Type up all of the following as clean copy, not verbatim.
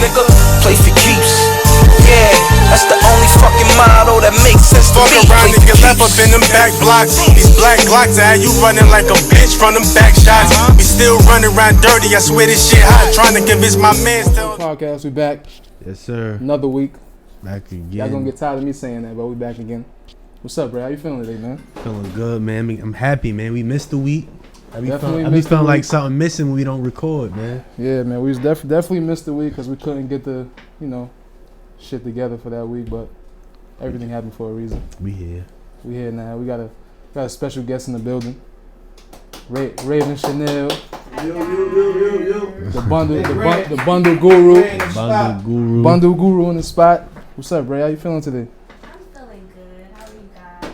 nigga. Play for keeps. Yeah, that's the only fucking motto that makes sense to me. Fuck around, nigga, left up in them back blocks. These black Glocks, I had you running like a bitch from them back shots. We still running around dirty, I swear this shit hot. Trying to convince my man still. Podcast, we back. Yes, sir. Another week. Back again. Y'all gonna get tired of me saying that, but we back again. What's up, bro? How you feeling today, man? Feeling good, man. I'm happy, man. We missed the week. I be Definitely feeling like something missing when we don't record, man. Yeah, man. We was definitely missed the week because we couldn't get the, shit together for that week, but everything happened for a reason. We here. We here now. We got a special guest in the building. Raven Shaneal. The bundle guru. Bundle guru in the spot. What's up, Ray? How you feeling today? I'm feeling good. How are you guys?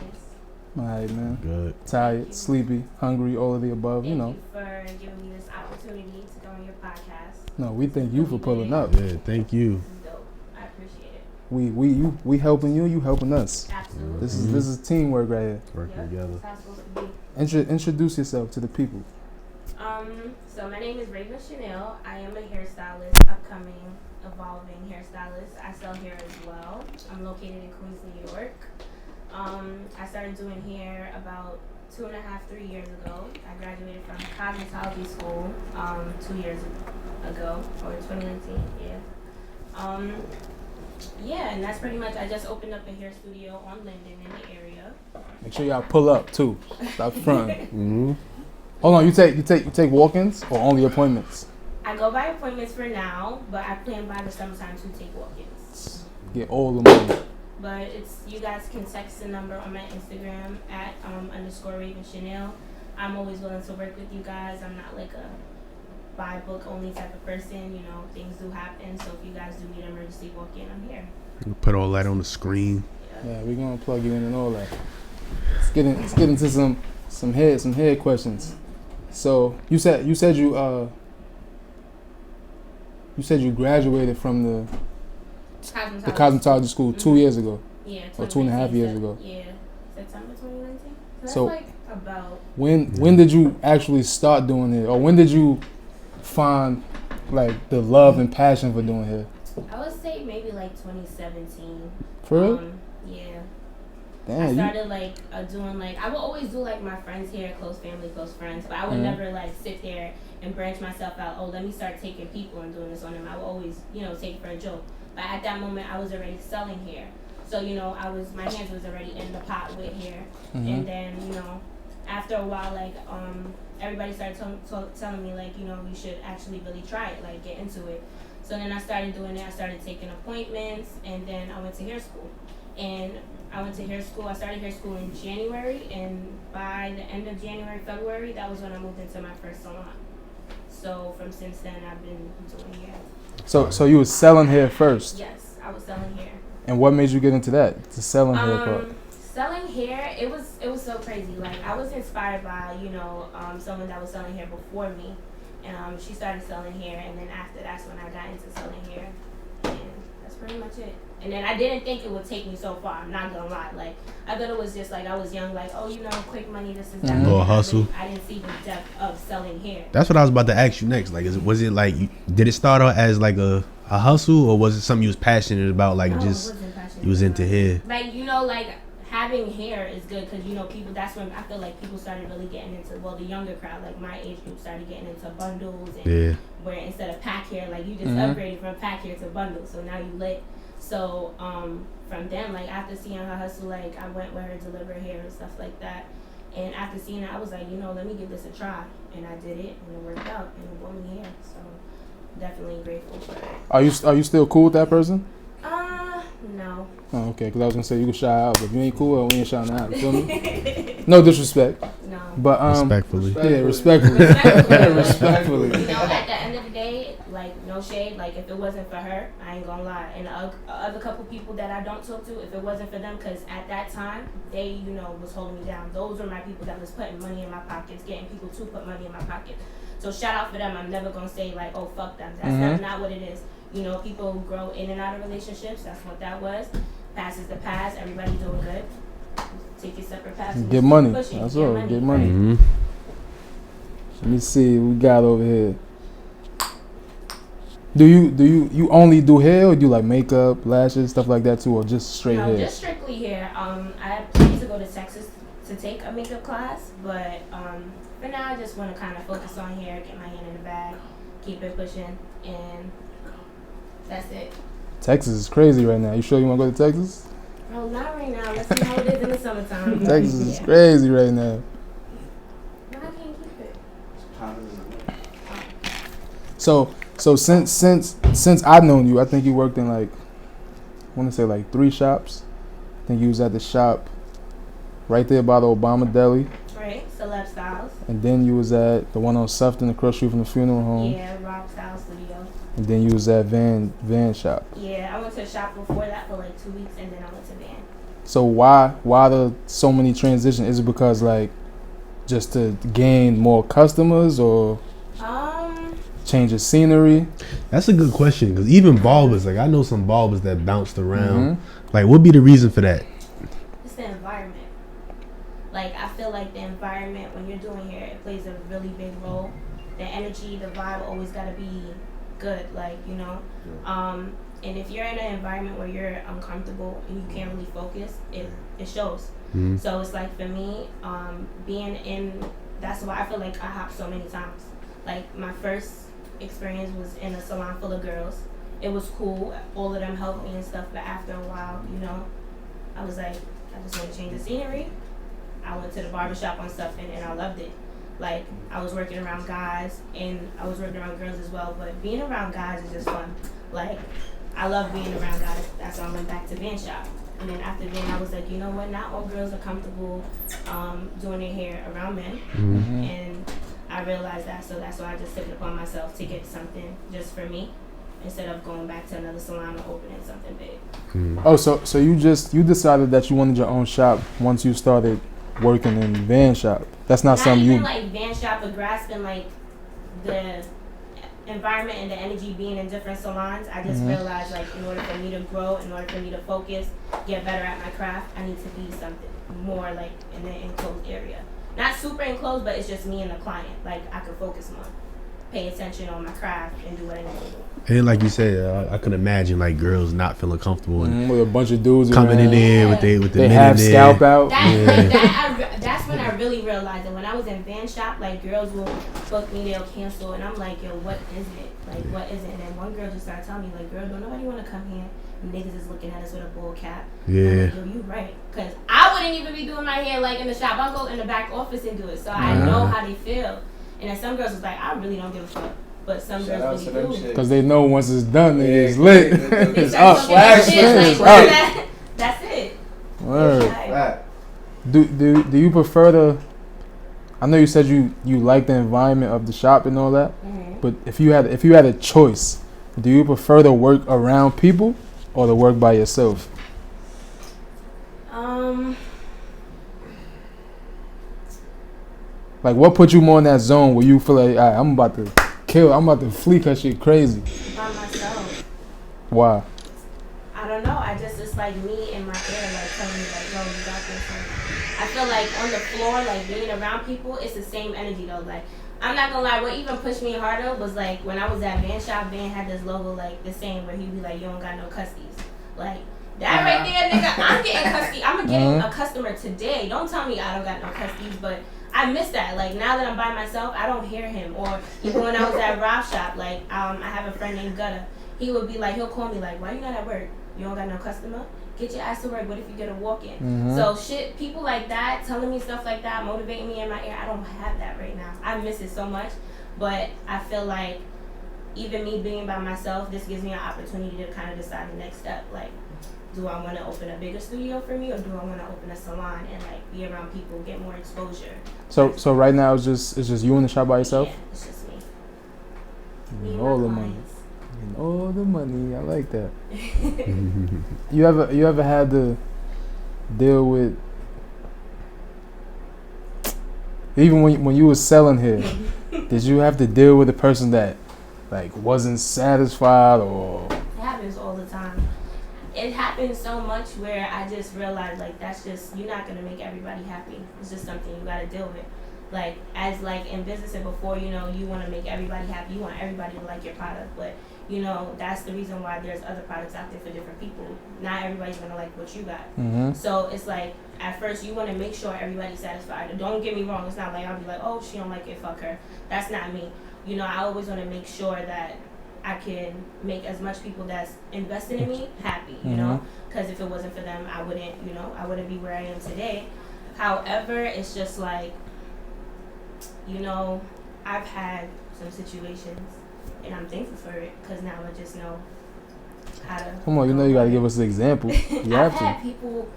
Alright, man. Good. Tired, sleepy, hungry, all of the above. Thank you for giving me this opportunity to go on your podcast. No, we thank you for pulling up. Yeah, thank you. This is dope. I appreciate it. We helping you, you helping us. Absolutely. This is teamwork right here. Working together. That's how it's supposed to be. Introduce yourself to the people. So my name is Raven Shaneal. I am a hairstylist, upcoming, evolving hairstylist. I sell hair as well. I'm located in Queens, New York. I started doing hair about 2.5, 3 years ago. I graduated from cosmetology school 2 years ago, or 2019, yeah. Yeah, and that's pretty much, I just opened up a hair studio on Linden in the area. Make sure y'all pull up too. Stop fronting. Hold on, you take walk-ins or only appointments? I go by appointments for now, but I plan by the summertime to take walk-ins. Get all the money. But you guys can text the number on my Instagram at _ Raven Shaneal. I'm always willing to work with you guys. I'm not like a buy book only type of person. Things do happen. So if you guys do need an emergency walk-in, I'm here. We'll put all that on the screen. Yeah, we're gonna plug you in and all that. Let's get into some head questions. So you said you graduated from the cosmetology school 2 years ago. Yeah, or 2.5 years ago. Yeah, September 2019. So that's like about. When did you actually start doing it, or when did you find like the love and passion for doing hair? I would say maybe like 2017. For real? Yeah. Damn, I started doing I would always do my friends' hair, close family, close friends, but I would never sit there and branch myself out. Oh, let me start taking people and doing this on them. I would always take it for a joke. But at that moment, I was already selling hair, so my hands was already in the pot with hair, and then after a while everybody started telling me you should actually really try it, get into it. So then I started doing it. I started taking appointments, and then I went to hair school. And I started hair school in January, and by the end of January, February, that was when I moved into my first salon. So since then, I've been doing hair. So you was selling hair first? Yes, I was selling hair. And what made you get into that, to selling hair part? Selling hair, it was so crazy. I was inspired by someone that was selling hair before me, and she started selling hair, and then after that's when I got into selling hair, and that's pretty much it. And then I didn't think it would take me so far. I'm not gonna lie. I thought it was just I was young, quick money, this is that. A little hustle. I didn't see the depth of selling hair. That's what I was about to ask you next. Was it did it start out as a hustle, or was it something you was passionate about? No, You was into hair. Having hair is good because people. That's when I feel people started really getting into the younger crowd, my age group, started getting into bundles and where instead of pack hair, you just upgraded from pack hair to bundles. So now you lit. So from then, after seeing her hustle, I went with her to deliver hair and stuff like that. And after seeing it, I was let me give this a try. And I did it, and it worked out, and it brought me here. So definitely grateful for it. Are you still cool with that person? No. Oh, okay. Because I was gonna say you can shy out, but if you ain't cool, we ain't shying out. You feel me? No disrespect. No. But respectfully. Yeah, respectfully. Respectfully. At the end of the day, no shade. If it wasn't for her, I ain't gonna lie. And other couple people that I don't talk to, if it wasn't for them, because at that time they, was holding me down. Those were my people that was putting money in my pockets, getting people to put money in my pocket. So shout out for them. I'm never gonna say oh fuck them. That's not what it is. People grow in and out of relationships. That's what that was. Past is the past. Everybody doing good. Take your separate paths. Get money. That's all. Get money. Let me see what we got over here. Do you only do hair, or do you like makeup, lashes, stuff like that too, or just straight No, hair? just strictly hair. I plan to go to Texas to take a makeup class, but for now I just want to kind of focus on hair, get my hand in the bag, keep it pushing, and that's it. Texas is crazy right now. You sure you want to go to Texas? No, not right now. Let's see how it is in the summertime. Texas is crazy right now. No, I can't keep it. So since I've known you, I think you worked in like, I want to say like 3 shops. I think you was at the shop right there by the Obama Deli, Right, Celeb Styles. and then you was at the one on Sufton across the street from the funeral home, Yeah, Rob Style Studio. and then you was at Van Shop. Yeah, I went to a shop before that for like 2 weeks, and then I went to Van. So why the so many transitions? Is it because like just to gain more customers, or change of scenery? That's a good question, because even barbers, like I know some barbers that bounced around. Mm-hmm. Like, what be the reason for that? It's the environment. Like, I feel like the environment when you're doing hair, it plays a really big role. The energy, the vibe always gotta be good, like, you know. And if you're in an environment where you're uncomfortable and you can't really focus, it shows. Mm-hmm. So it's like for me, being in, that's why I feel like I hopped so many times. Like my first experience was in a salon full of girls. It was cool. All of them helped me and stuff, but after a while, you know, I was like, I just want to change the scenery. I went to the barbershop on Suffolk and I loved it. Like, I was working around guys and I was working around girls as well, but being around guys is just fun. Like, I love being around guys. That's why I went back to Van Shop. And then after Van, I was like, you know what, not all girls are comfortable doing their hair around men. Mm-hmm. And I realized that, so that's why I just took it upon myself to get something just for me instead of going back to another salon or opening something big. Mm-hmm. Oh, so you decided that you wanted your own shop once you started working in Van Shop. That's not something even you like Van Shop, but grasping like the environment and the energy being in different salons. I just realized, like, in order for me to grow, in order for me to focus, get better at my craft, I need to be something more like in the enclosed area. Not super enclosed, but it's just me and the client. Like, I could focus more, pay attention on my craft, and do what I need to do. And like you said, I could imagine like girls not feeling comfortable and with a bunch of dudes coming in around. there with the They men have in there. scalp out. That's when I really realized that when I was in Van Shop, like, girls will book me, they'll cancel, and I'm like, yo, what is it? Like, what is it? And then one girl just started telling me, like, girl, don't nobody want to come here. Niggas is looking at us with a bull cap. Yeah. I'm like, yo, you right. Because I wouldn't even be doing my hair, like, in the shop. I'll go in the back office and do it. So I know how they feel. And then some girls was like, I really don't give a fuck. But some girls really do. Because they know once it's done, it's lit. They It's start up. looking at shit, It's like, up. that's it. Word. Like, Do you prefer to? I know you said you like the environment of the shop and all that, but if you had a choice, do you prefer to work around people or to work by yourself? Like, what put you more in that zone where you feel like, all right, I'm about to fleek her shit crazy? by myself. Why? I don't know. It's like me and my hair, like, telling me, like, yo, you got this. I feel like on the floor, like, being around people, it's the same energy, though. Like, I'm not gonna lie, what even pushed me harder was, like, when I was at Van Shop, Van had this logo, like, the same, where he'd be like, you don't got no custies. Like, that right there, nigga, I'm getting custies. I'm getting a customer today. Don't tell me I don't got no custies, but I miss that. Like, now that I'm by myself, I don't hear him. Or even when I was at Rob Shop, like, I have a friend named Gutta. He would be like, he'll call me like, why you not at work? You don't got no customer? Get your ass to work. What if you get a walk-in? So shit, people like that, telling me stuff like that, motivating me in my ear, I don't have that right now. I miss it so much. But I feel like even me being by myself, this gives me an opportunity to kind of decide the next step. Like, do I want to open a bigger studio for me, or do I want to open a salon and, like, be around people, get more exposure? So right now it's just you in the shop by yourself? Yeah, it's just me. Me All and the my money. clients. And all the money. I like that. You ever had to deal with, even when you was selling hair, did you have to deal with a person that, like, wasn't satisfied, or? It happens all the time. It happens so much where I just realized, like, that's just, you're not gonna make everybody happy. It's just something you gotta deal with. Like, as, like, in business and before, you know, you want to make everybody happy. You want everybody to like your product, but you know, that's the reason why there's other products out there for different people. Not everybody's gonna like what you got. Mm-hmm. So it's like, at first you want to make sure everybody's satisfied. Don't get me wrong, it's not like I'll be like, oh, she don't like it, fuck her. That's not me. You know, I always want to make sure that I can make as much people that's invested in me happy, you know, because if it wasn't for them, I wouldn't, you know, I wouldn't be where I am today. However, it's just like, you know, I've had some situations and I'm thankful for it because now I just know how to. Come on, you know you gotta give us an example. You have to. I had people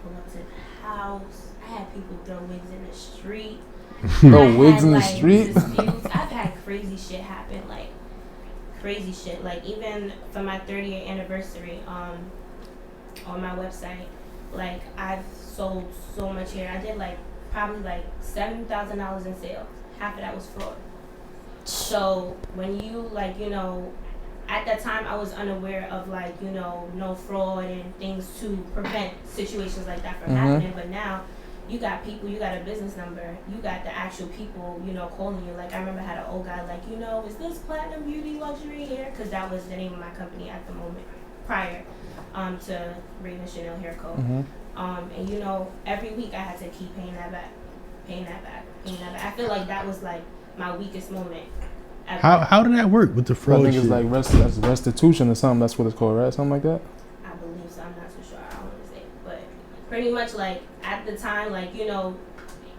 pull up to the house. I had people throw wigs in the street. Throw wigs in the street? Disputes. I've had crazy shit happen, like crazy shit. Like even for my 30th anniversary, on my website, like I've sold so much hair. I did like probably like $7,000 in sales. Half of that was fraud. So when you like, you know, at that time I was unaware of like, you know, no fraud and things to prevent situations like that from happening. But now you got people, you got a business number, you got the actual people, you know, calling you. Like I remember I had an old guy like, you know, is this Platinum Beauty Luxury hair? Because that was the name of my company at the moment, prior to Raven Shaneal Hair Co. And you know, every week I had to keep paying that back. I feel like that was like my weakest moment. How did that work with the fraud? I think shit? it's like restitution or something. That's what it's called, right? Something like that. I believe so. I'm not too sure. I don't want to say, but pretty much like at the time, like you know,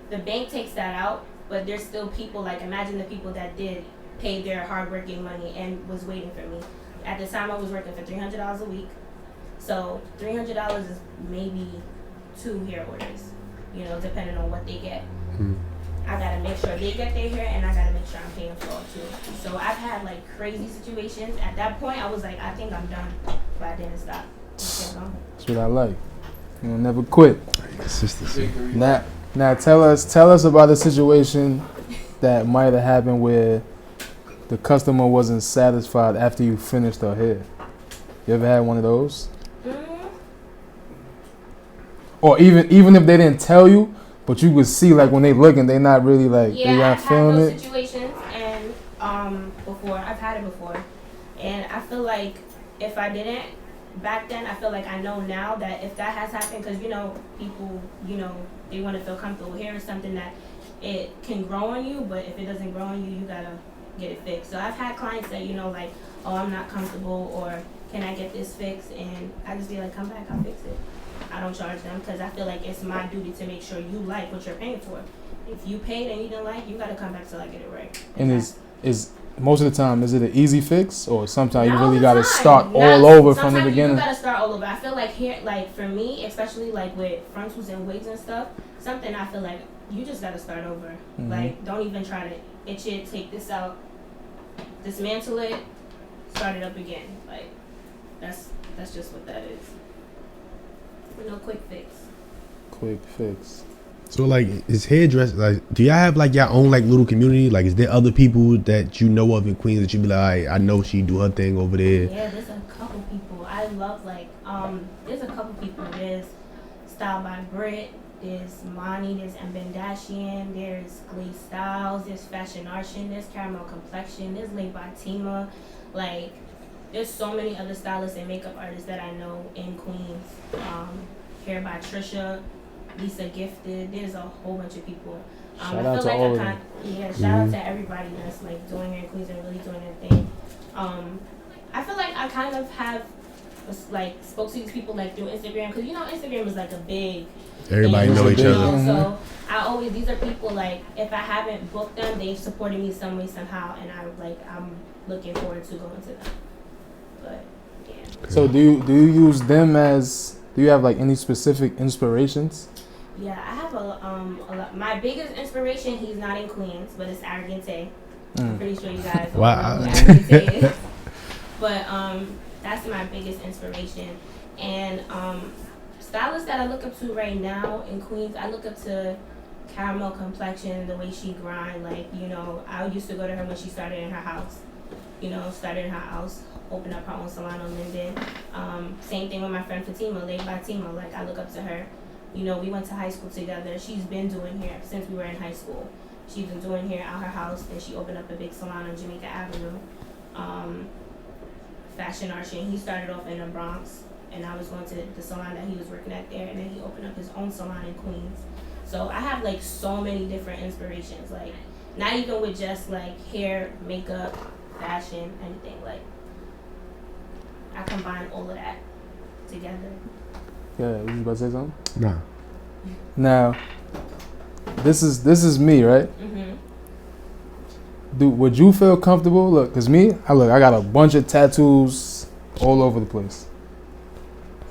the bank takes that out, but there's still people. Like imagine the people that did pay their hardworking money and was waiting for me. At the time, I was working for $300 a week, so $300 is maybe 2 hair orders. You know, depending on what they get. I gotta make sure they get their hair, and I gotta make sure I'm paying for it too. So I've had like crazy situations. At that point, I was like, I think I'm done, but I didn't stop. That's what I like. You know, never quit. Consistency. Now tell us about a situation that might have happened where the customer wasn't satisfied after you finished her hair. You ever had one of those? Or even if they didn't tell you, but you could see like when they looking, they not really like they not feeling it. Yeah, I've had those situations, and before I've had it before, and I feel like if I didn't back then, I feel like I know now that if that has happened, because you know people, you know they want to feel comfortable. Hair is something that it can grow on you, but if it doesn't grow on you, you gotta get it fixed. So I've had clients that you know like, oh I'm not comfortable, or can I get this fixed, and I just be like, come back, I'll fix it. I don't charge them because I feel like it's my duty to make sure you like what you're paying for. If you paid and you didn't like, you gotta come back till I get it right. And is most of the time, is it an easy fix, or sometimes you really gotta start all over from the beginning? You gotta start all over. I feel like here, like for me, especially like with frontals and wigs and stuff, something I feel like you just gotta start over. Like don't even try to itch it, take this out, dismantle it, start it up again. Like that's just what that is. No quick fix. Quick fix. So like, is hairdress like? Do y'all have like your own like little community? Like, is there other people that you know of in Queens that you be like, I know she do her thing over there? Yeah, there's a couple people. I love like there's a couple people. There's Style by Brit. There's Monty. There's Mbendashian. There's Glee Styles. There's Fashion Arshin. There's Caramel Complexion. There's Laid by Tima. Like. There's so many other stylists and makeup artists that I know in Queens. Hair by Trisha, Lisa Gifted. There's a whole bunch of people. Shout out to all of them. Shout out to everybody that's like doing it in Queens and really doing their thing. I feel like I kind of have like spoke to these people like through Instagram because you know Instagram is like a big. Everybody thing, know each other. So these are people like if I haven't booked them, they've supported me some way somehow, and I'm looking forward to going to them. But yeah. So do you use them as? Do you have like any specific inspirations? Yeah, I have a lot. My biggest inspiration, he's not in Queens, but it's Argente. I'm pretty sure you guys all know who Argente is. But that's my biggest inspiration. And stylists that I look up to right now in Queens, I look up to Caramel Complexion, the way she grind. Like, you know, I used to go to her when she started in her house. Opened up her own salon on Linden. Same thing with my friend Fatima, Laid by Tima. Like, I look up to her. You know, we went to high school together. She's been doing hair since we were in high school. She's been doing hair out her house. Then she opened up a big salon on Jamaica Avenue. Fashion art, and he started off in the Bronx, and I was going to the salon that he was working at there, and then he opened up his own salon in Queens. So I have like so many different inspirations, like not even with just like hair, makeup, fashion, anything. Like I combine all of that together. Yeah, you about to say something? Nah. Now, this is me, right? Mhm. Dude, would you feel comfortable? Look, cause me, I got a bunch of tattoos all over the place.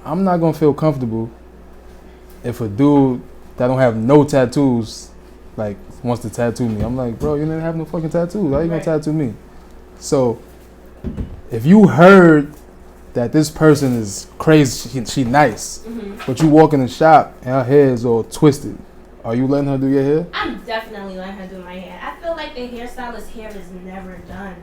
I'm not gonna feel comfortable if a dude that don't have no tattoos, like, wants to tattoo me. I'm like, bro, you didn't have no fucking tattoos. How you gonna tattoo me? So, if you heard that this person is crazy, she nice, but you walk in the shop and her hair is all twisted, are you letting her do your hair? I'm definitely letting her do my hair. I feel like the hairstylist hair is never done.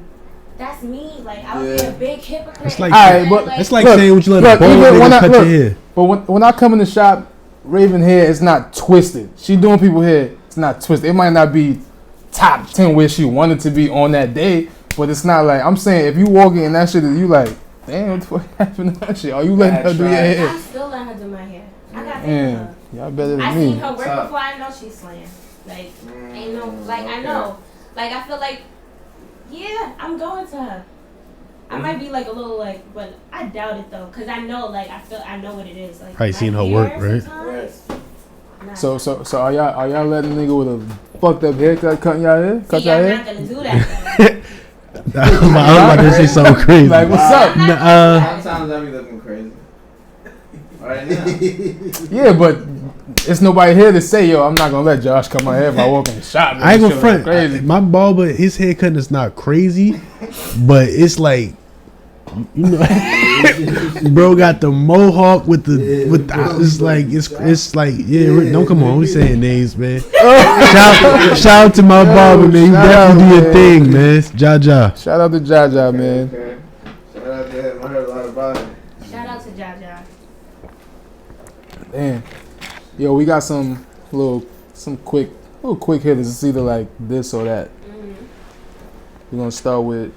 That's me. Like I would be a big hypocrite. It's like, Alright, but it's like look, saying what you let look, a bald even when nigga I- cut look, your hair. But when I come in the shop, Raven hair is not twisted. She doing people hair, it's not twisted. It might not be top 10 where she wanted to be on that day, but it's not like, I'm saying, if you walk in and that shit, you like, damn, what the fuck happened to that shit? Are you letting her do your hair? I'm still letting her do my hair. I got faith in Damn, her. y'all better than I me. seen her work before. I know she's slaying. Like ain't no like I know. Like I feel like yeah, I'm going to her. I might be like a little like, but I doubt it though, cause I know like I know what it is. Like Probably my seen her hair work, right? sometimes, nah. So are y'all letting a nigga with a fucked up haircut cutting y'all hair? Cut See, y'all I'm hair? not gonna do that. I was about to say something crazy. Like, what's up? Sometimes I be looking crazy. Right now. Yeah, but it's nobody here to say, yo, I'm not gonna let Josh cut my hair if I walk in the shop. I ain't This gonna shit look front. crazy. My barber, his haircut is not crazy, but it's like, you know, bro got the mohawk with the it's like yeah. Don't come on, we saying names, man. shout out to my barber, man. You definitely do your thing, man. Jaja. Shout out to Jaja, man. Okay. Shout out to him. I heard a lot about him. Shout out to Jaja. Damn. Yo, we got some quick hitters. It's either like this or that. We're gonna start with,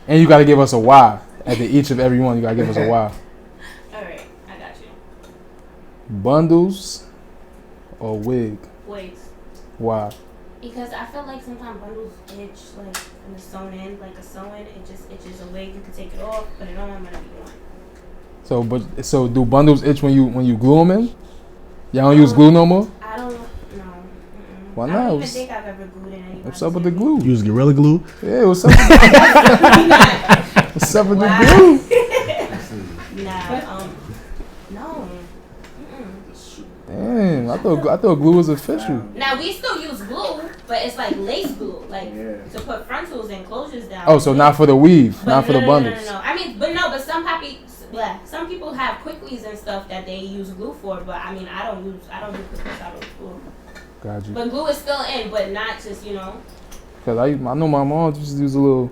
and you gotta give us a why. At the each of every one, you gotta give us a why. Alright, I got you. Bundles or wig? Wigs. Why? Because I feel like sometimes bundles itch, like when it's sewn in, like a sewing, it just itches a wig. You can take it off, put it on, whatever you want. So do bundles itch when you glue them in? Y'all don't use glue no more? I don't know. Why I not? don't even What's- think I've ever glued in anybody's What's up with the hair. glue? Use Gorilla Glue. Yeah, what's up? What's up with the Wow. glue? Nah, no. Damn, I thought glue was official. Now we still use glue, but it's like lace glue, like Yeah. to put frontals and closures down. Oh, so not for the weave, But not for the bundles. No. I mean, but some people have quickies and stuff that they use glue for. But I mean, I don't do quickies. I don't glue. Got you. But glue is still in, but not just Cause I know my mom just use the little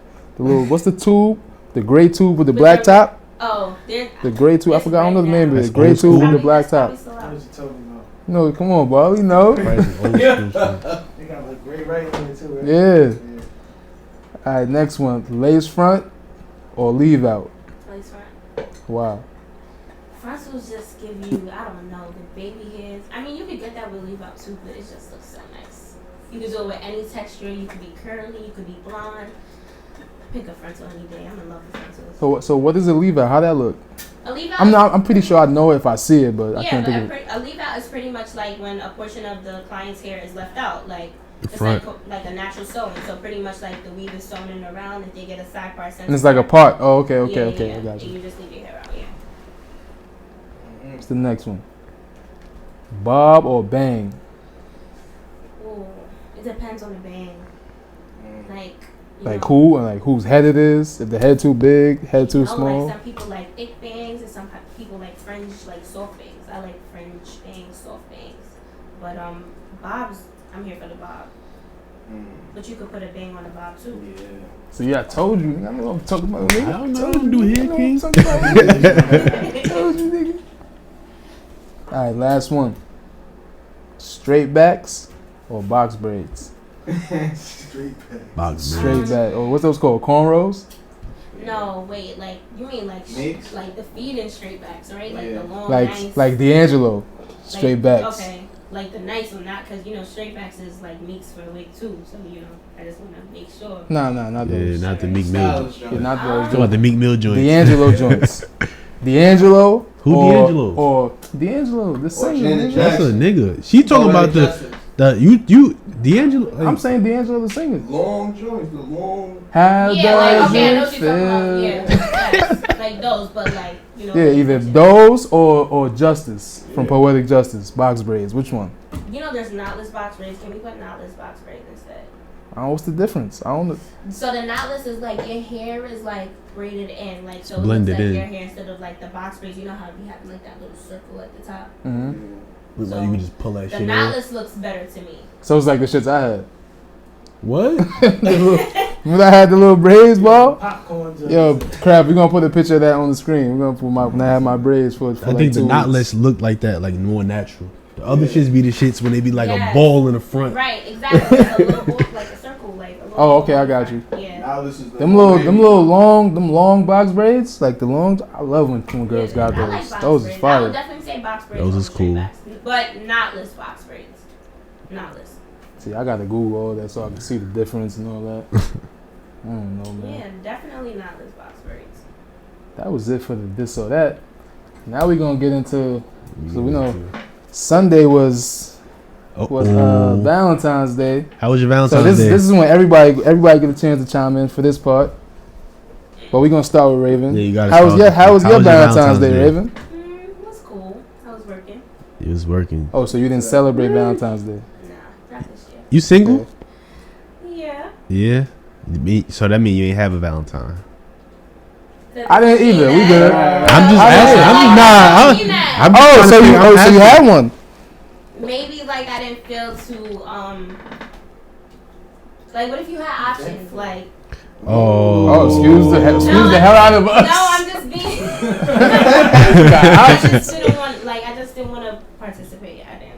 what's the tube? The gray tube with the black top. Oh, they're The gray tube. I It's forgot. I don't know the right name of now. it. Gray That's tube old with the school. black top. What you talking about? No, come on, bro. You know. Probably some old school stuff. They got a great right in it too, right? Yeah. All right, next one. Lace front or leave out. lace front. Wow. Frontals just give you, I don't know, the baby hairs. I mean, you could get that with leave out too, but it just looks so nice. You can do it with any texture. You could be curly. You could be blonde. Pick a frontal any day. I'm in love with frontals. So what is a leave out? How that look? A leave out. I'm pretty sure I know it if I see it, but I Yeah, can't but think of it. a leave out is pretty much like when a portion of the client's hair is left out, like The it's front. like a natural sewing. So pretty much like the weave is sewn in around. If they get a side part, And it's like a part. Oh, okay. Yeah, I got And you. you just leave your hair out. Yeah. What's the next one? Bob or bang? Ooh, it depends on the bang. Like. You Like know, who and like whose head it is? If the head too big, head too you know, small. Like some people like thick bangs, and some people like fringe, like soft bangs. I like fringe bangs, soft bangs. But bobs, I'm here for the bob. But you could put a bang on a bob too. Yeah. So yeah, I told you. Nigga, I know what I'm talking about. Nigga. I don't know. Told I don't do you, hair, I know King. what I'm talking about, nigga. Told you, nigga. All right, last one. Straight backs or box braids? Straight back. Box Straight back. Or what's those called? Cornrows? No, wait, like you mean like Mix? like the feed and straight backs, right? Like Yeah. the long, nice. Like D'Angelo, straight backs. Okay, like the nice one, not because straight backs is like Meeks for a wig too. So I just want to make sure. Nah, not those. Yeah, not the Meek Mill. Stylish Yeah, joint. not those. Talking about the Meek Mill joints. D'Angelo joints. D'Angelo. Who or, D'Angelo? Or D'Angelo, the singer. Janet nigga. That's a Jackson. nigga. She talking about you D'Angelo. Like, I'm saying D'Angelo, the singer. Long joints, the long. How Yeah, like okay, I know does what it you're talking about. feel? Yeah, like those, but like Yeah, either those or Justice from Poetic Justice, box braids. Which one? there's knotless box braids. Can we put knotless box braids instead? I don't know what's the difference. I don't know. So the knotless is like your hair is like braided in, like so blended it looks like in. your hair instead of like the box braids. You know how we have like that little circle at the top. Mm-hmm. look like you can just pull that The shit in. knotless looks better to me. So it's like the shits I had. What? Remember I had the little braids, ball? Popcorn joint. Yo, crap, we're gonna put a picture of that on the screen. We're gonna put when I have my braids for I like think the 2 knotless weeks. look like that, like more natural. The other shits be the shits when they be like Yes. a ball in the front. Right, exactly. Like a little ball, like a circle, like a little Oh, okay, ball I got you. Yeah. Now this is the Them long box braids, like the long. I love when girls got I like those. box Those braids. is I would fire. definitely say box braids. Those over is straight cool. backs, but knotless box braids. Knotless. See, I gotta Google all that so I can see the difference and all that. I don't know, man. Yeah, definitely knotless box braids. That was it for the this or that. Now we gonna get into. So we know Sunday was Valentine's Day. How was your So Valentine's Day? this is when everybody get a chance to chime in for this part. But we gonna start with Raven. Yeah, you gotta How was start. your Valentine's Day, Raven? It was cool. I was working. It was working. Oh, so you didn't celebrate Valentine's Day? Nah, not this year. You single? Okay. Yeah. Yeah. So that means you ain't have a Valentine. I didn't either. We good. I'm just I asking. didn't. I'm just So you had one? Maybe like I didn't feel too like what if you had options like Excuse the hell out of us. no I'm just being I just didn't want to participate. I didn't.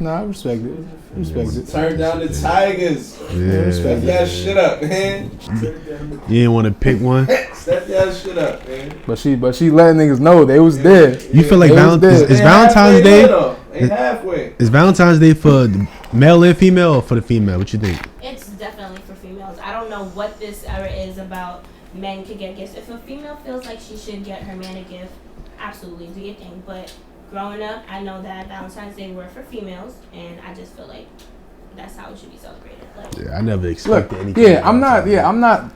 No, I respect it. Respect it. Turn down the Tigers. Yeah. Step that shit up, man. You didn't want to pick one. Step that shit up, man. But she letting niggas know they was there. You feel like They was there. is Valentine's Day? They halfway. Is Valentine's Day for the male and female or for the female? What you think? It's definitely for females. I don't know what this era is about. Men could get gifts. If a female feels like she should get her man a gift, absolutely do your thing. But growing up, I know that Valentine's Day were for females, and I just feel like that's how it should be celebrated. Like, Yeah, I never Look, expected anything. I'm not.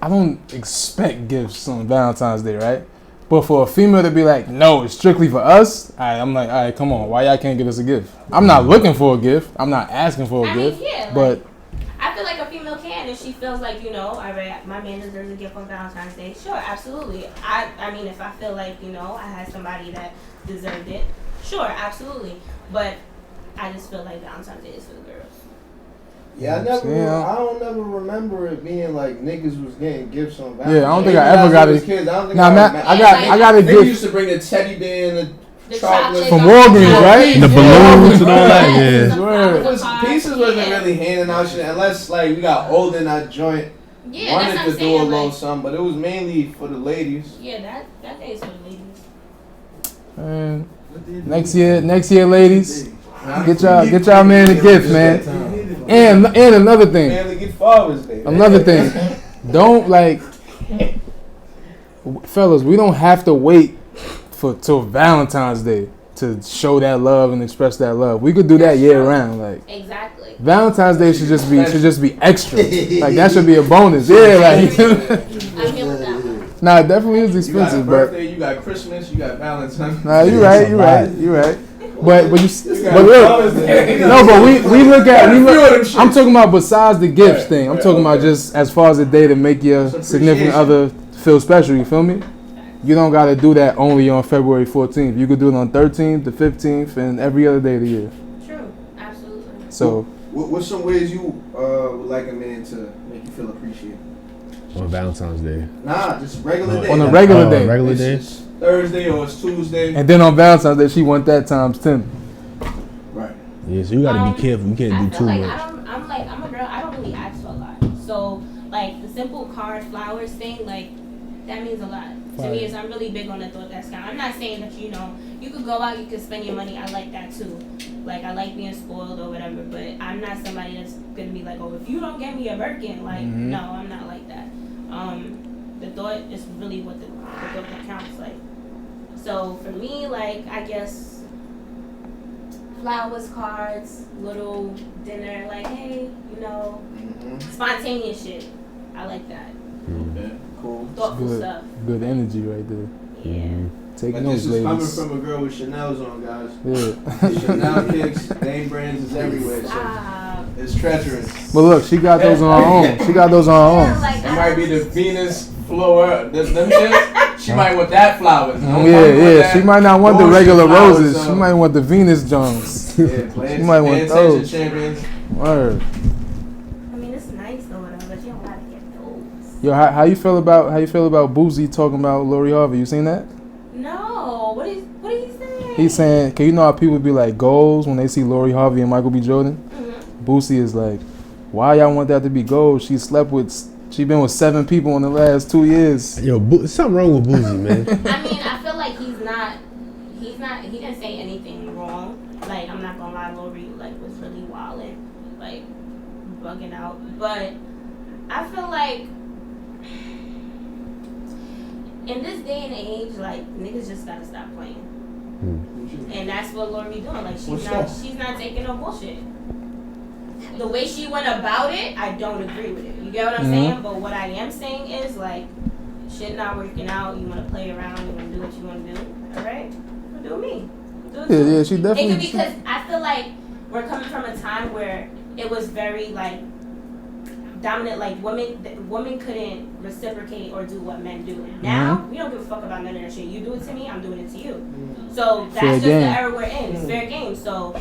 I don't expect gifts on Valentine's Day, right? But for a female to be like, no, it's strictly for us. I'm like, all right, come on, why y'all can't give us a gift? I'm not looking for a gift. I'm not asking for a gift. yeah, but I feel like a female can if she feels like, all right, my man deserves a gift on Valentine's Day. Sure, absolutely. I mean, if I feel like, I had somebody that deserved it, sure, absolutely. But I just feel like Valentine's Day is for the girls. Yeah, I don't never remember it being like niggas was getting gifts on Valentine's. yeah, I don't think I ever got it. Kids, I don't think Nah, man, I got a They gift used to bring the teddy bear and The chocolate from Walgreens, right? The balloons and all that. Yeah. Word. Pieces wasn't really handing out shit unless like we got old in our joint. Yeah, Wanted that's what to I'm do a saying. little Like, something, but it was mainly for the ladies. yeah, that day is for the ladies. Man, next year, ladies, get y'all man a gift, man. And another thing. Family get Father's Day. Another thing, don't fellas, we don't have to wait till Valentine's Day to show that love and express that love. We could do that year round. Like Exactly. Valentine's Day should just be extra. Like that should be a bonus. Yeah, like I'm here with that. nah, it definitely is You got a expensive, but birthday, you got Christmas, you got Valentine's. nah, you're right. But You look, got Father's Day. no, but we look at Few of them shits. I'm talking about besides the gifts Right, thing. I'm right, talking about okay. just as far as a day to make your Some significant other feel special. You feel me? You don't got to do that only on February 14th. You could do it on 13th, the 15th, and every other day of the year. True. Absolutely. So What's some ways you would like a man to make you feel appreciated? On Valentine's Day. Nah, just regular day. on a Like, regular day, Regular it's day. just Thursday or it's Tuesday. and then on Valentine's Day, she want that times 10. Right. Yeah, so you gotta be careful. You can't do too much. I'm a girl. I don't really ask for a lot. So like the simple card flowers thing, like that means a lot to me. Is I'm really big on the thought that's kind. I'm not saying that you could go out, you could spend your money. I like that too. Like I like being spoiled or whatever. But I'm not somebody that's gonna be like, oh, if you don't get me a Birkin, like no, I'm not like that. The thought is really what the thought that counts. Like so for me, like I guess flowers, cards, little dinner, like hey, spontaneous shit. I like that. Okay, cool. Thoughtful stuff. Good energy right there. Yeah. Take But notes, this is ladies. coming from a girl with Chanel's on, guys. Yeah. Chanel kicks, name brands is everywhere, so it's treacherous. But look, she got those on her own. She got those on her own. Like, It might be the Venus flower. Them shit. She might want that flowers. Yeah. She might not want the regular flowers, roses. She might want the Venus Jones. Yeah, She might want those. champions. Word. I mean, it's nice though, whatever, but you don't gotta get those. Yo, how you feel about Boosie talking about Lori Harvey? You seen that? No. What is he saying? He's saying, can you know how people be like goals when they see Lori Harvey and Michael B. Jordan? Boosie is like, why y'all want that to be goals? She been with 7 people in the last 2 years. Yo, something wrong with Boosie, man. I mean, I feel like he didn't say anything wrong. Like, I'm not gonna lie, Lori, like, was really wildin', like, bugging out. But I feel like in this day and age, like, niggas just gotta stop playing. And that's what Lori doing. Like, she's not taking no bullshit. The way she went about it, I don't agree with it. You get what I'm saying? But what I am saying is, like, shit not working out, you want to play around, you want to do what you want to do, alright? Do me. Yeah, she definitely. Because I feel like we're coming from a time where it was very, like, dominant, like, women couldn't reciprocate or do what men do. Now, we don't give a fuck about none of that shit. You do it to me, I'm doing it to you. So that's just the era we're in. It's fair game. So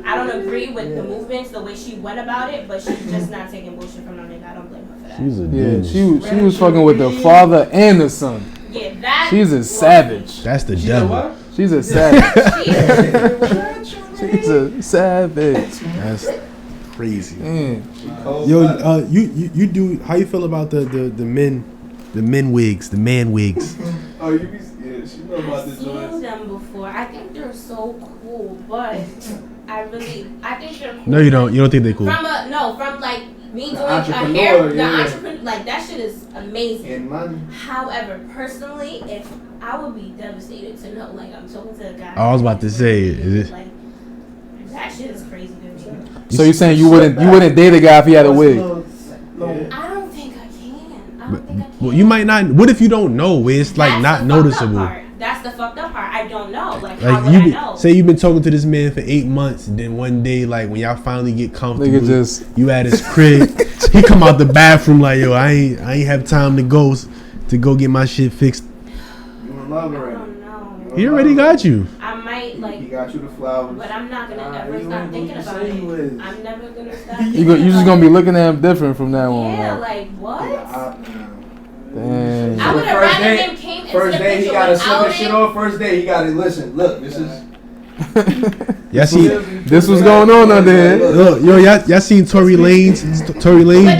I don't agree with the movements, the way she went about it, but she's just not taking bullshit from no nigga. I don't blame her for that. She's a she was fucking with the father and the son. Yeah, that. She's a savage. That's the devil. She's a savage. She's a savage. That's crazy. Man. Yo, you do. How you feel about the men wigs, the man wigs? Oh, she know about the I've seen joints. them before. I think they're so cool, but I think they're cool. No, you don't. You don't think they're cool? From like me doing a entrepreneur, hair, yeah. the entrepreneur, like that shit is amazing. And money. However, personally, if I would be devastated to know, like I'm talking to a guy. I was about to say, is it? Like that shit is crazy to me. So you saying you wouldn't date a guy if he had a wig? I don't think I can. Well, you might not. What if you don't know? It's like not noticeable. That's the fucked up part. I don't know. Like how would I know? Say you've been talking to this man for 8 months, and then one day, like when y'all finally get comfortable, you at his crib. He come out the bathroom like, yo, I ain't have time to go get my shit fixed. You in love already? I don't know. He already got you. I might like. He got you the flowers. But I'm not gonna ever stop thinking about it. I'm never gonna stop. You just gonna be looking at him different from now on. Yeah, like what? Dang. I would have rather him came into First the day he picture gotta slip without his shit it. off. First day he gotta listen. Look, this is. Y'all see, this was going on under here. look, yo, y'all seen Tory Lane's joint? I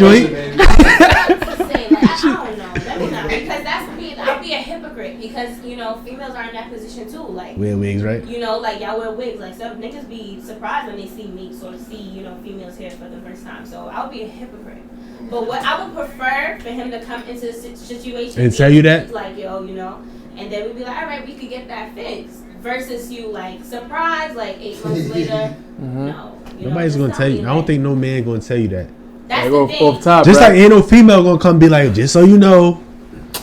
don't know. Let me know because I'll be a hypocrite because females are in that position too. Like wear wigs, right? Like y'all wear wigs. Like some niggas be surprised when they see me or see females hair for the first time. So I'll be a hypocrite. But what I would prefer for him to come into the situation and tell you that, like and then we'd be like, all right, we could get that fixed. Versus you like surprise, like 8 months later. No, nobody's gonna tell you. I don't think no man gonna tell you that. That's the thing. Off top, just right? like ain't no female gonna come be like, just so you know.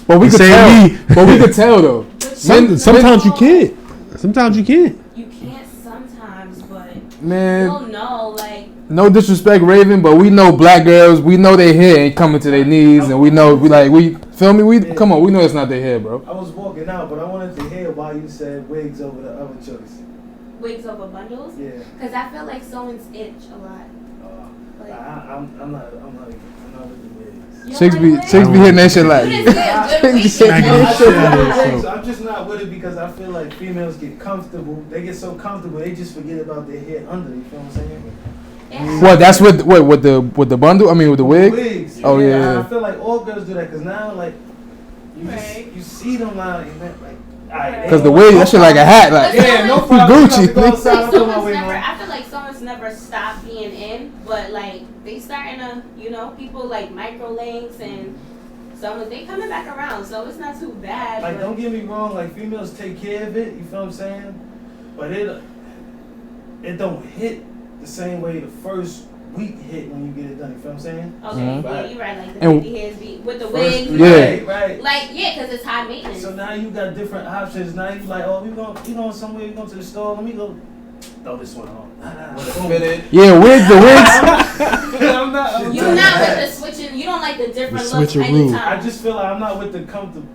But we could tell. But we could tell though. Sometimes you can't. Sometimes you can't. You can't sometimes, but man, you'll know. Like no disrespect, Raven, but we know black girls. We know their hair ain't coming to their knees, and we know we feel me. We come on. We know it's not their hair, bro. I was walking out, but I wanted to hear why you said wigs over the other choice. Wigs over bundles? Yeah. Because I feel like sewing's itch a lot. I'm not with the wigs. Chicks be hitting that shit like. So I'm just not with it because I feel like females get comfortable. They get so comfortable they just forget about their hair under. You feel what I'm saying? Yeah. What? That's with the bundle? I mean, with the wig? Wigs. Oh yeah. I feel like all girls do that because now like you see them now and that like. Because the wig, that shit like a hat, like no problem. Gucci. I feel like someone's never stopped being in, but like they starting to, people like micro links and they coming back around, so it's not too bad. Like don't get me wrong, like females take care of it, you feel what I'm saying? But it don't hit the same way the first week hit when you get it done, you feel what I'm saying? Okay, yeah, you're right. Like the baby hairs be with the wig, right. Like because it's high maintenance. So now you got different options. Now you like, oh, we going somewhere, we going to the store. Let me go throw this one on. Yeah, the wigs. I'm not You're not with the switching. You don't like the different looks anytime. I just feel like I'm not with the comfortable,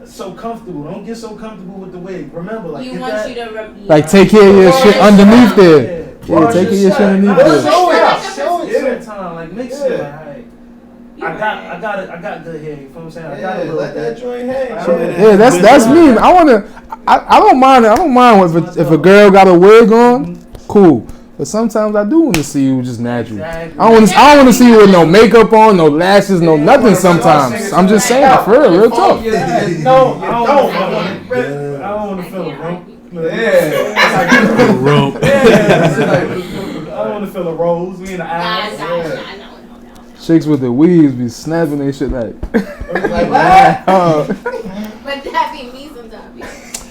so comfortable. Don't get so comfortable with the wig. Remember, like you like take care of your shit underneath there. Yeah, take care of your shit underneath there. Show it sometime. Like mix it. Like, I got good hair. You feel what I'm saying? I got a little let that joint hang. Yeah, that's me. I don't mind it. I don't mind if a girl got a wig on. Cool. But sometimes I do want to see you just natural. Exactly. I don't want to see you with no makeup on, no lashes, no nothing. Sometimes I'm just saying, for real talk. No, I don't want to feel a rump. I don't want to feel a rose. We in the eyes. No. Chicks with the weaves be snapping their shit like. But that be me sometimes.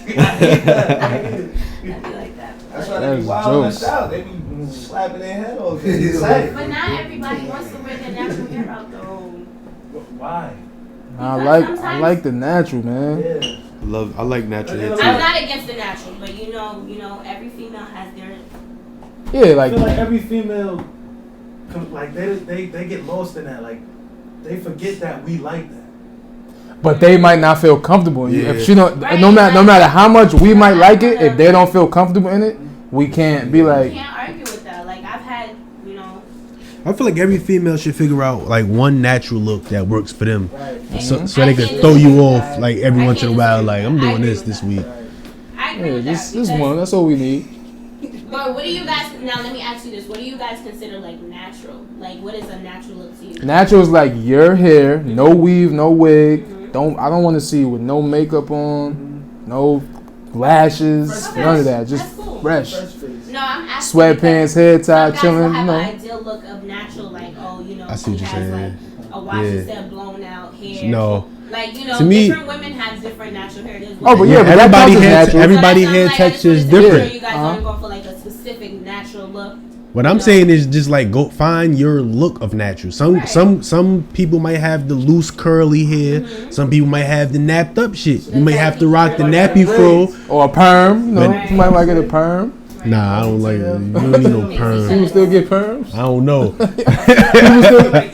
I'd be like that. That's why they be wild in the South. They be slapping their head off. But not everybody wants to wear their natural hair out though. Why? I like the natural, man. Yeah. I like natural hair too. I'm not against the natural, but every female has their. Yeah, like. I feel like every female, like they get lost in that. Like they forget that we like that. But they might not feel comfortable in you. If she don't, no matter how much we might like it, if they don't feel comfortable in it, we can't be like. You can't argue with that. Like I've had, I feel like every female should figure out like one natural look that works for them, Right. so they can throw you off like every once in a while. Like I'm doing this week. I agree with that. This one. That's all we need. But what do you guys? Now let me ask you this: what do you guys consider like natural? Like what is a natural look to you? Natural is like your hair, no weave, no wig. I don't want to see you with no makeup on, no lashes, none of that. Just cool. fresh. Fresh face. No, I'm asking. Sweatpants, hair tie, chilling. Have an ideal look of natural, like I see what she you're has saying. like a washi set blown out hair. No. Like To me- different women have different natural hair. There's Oh, but yeah, but everybody that hair natural. everybody hair texture is different. You guys aren't going for like a specific natural look. What I'm saying is just like go find your look of natural. Some people might have the loose curly hair. Some people might have the napped up shit. You might have to rock the nappy fro Or a perm. You might like it a perm. Nah, I don't like it. You don't need no perm. People still get perms? I don't know.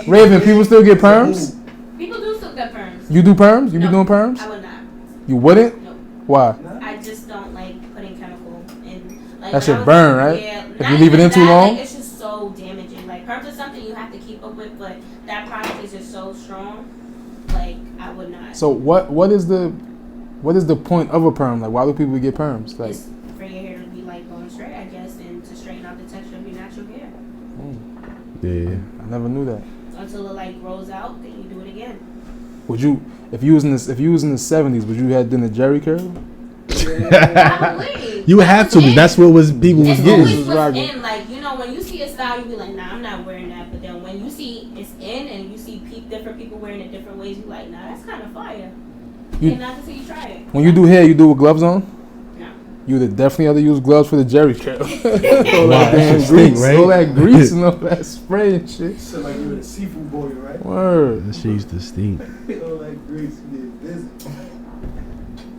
Raven, people still get perms? People do still get perms. You do perms? You No, be doing perms? I would not. You wouldn't? No. Why? I just don't like putting chemical in. Like, That should burn, right? Yeah. If you leave it in too long? Like, it's just so damaging. Like perms is something you have to keep up with, but that product is just so strong. Like I would not. So what is the point of a perm? Like why do people get perms? Like It's for your hair to be like going straight, I guess, and to straighten out the texture of your natural hair. Yeah. I never knew that. Until it like grows out, then you do it again. Would you if you was in the 70s, would you have done a Jerry curl? Probably. You would have to. That's what people was It's getting. always what's in. Like when you see a style, you be like, nah, I'm not wearing that. But then when you see it's in and you see different people wearing it different ways, you like, nah, that's kind of fire. And not until you try it. When you do hair, you do with gloves on? No. You would definitely have to use gloves for the Jerry curl. all Wow, that damn that's grease, right? all that grease and all that spray and shit. So like you're a seafood boy, right? Word. That shit used to stink. All that grease, you get busy.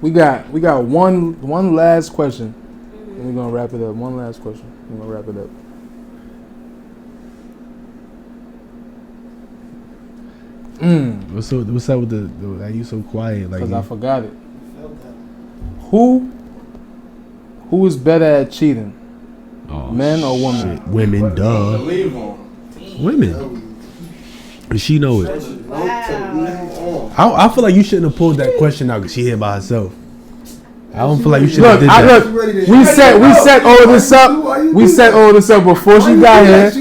We got one last question. And we're gonna wrap it up. One last question. We're gonna wrap it up. What's up with the why you so quiet? Like Because I forgot it. Felt that. Who is better at cheating? Men or women? Women, duh. Leave on. Women. But she know it. I feel like you shouldn't have pulled that question out because she here by herself. I don't feel like you should have did that. Look, we set all this up. We set all this up before she got here.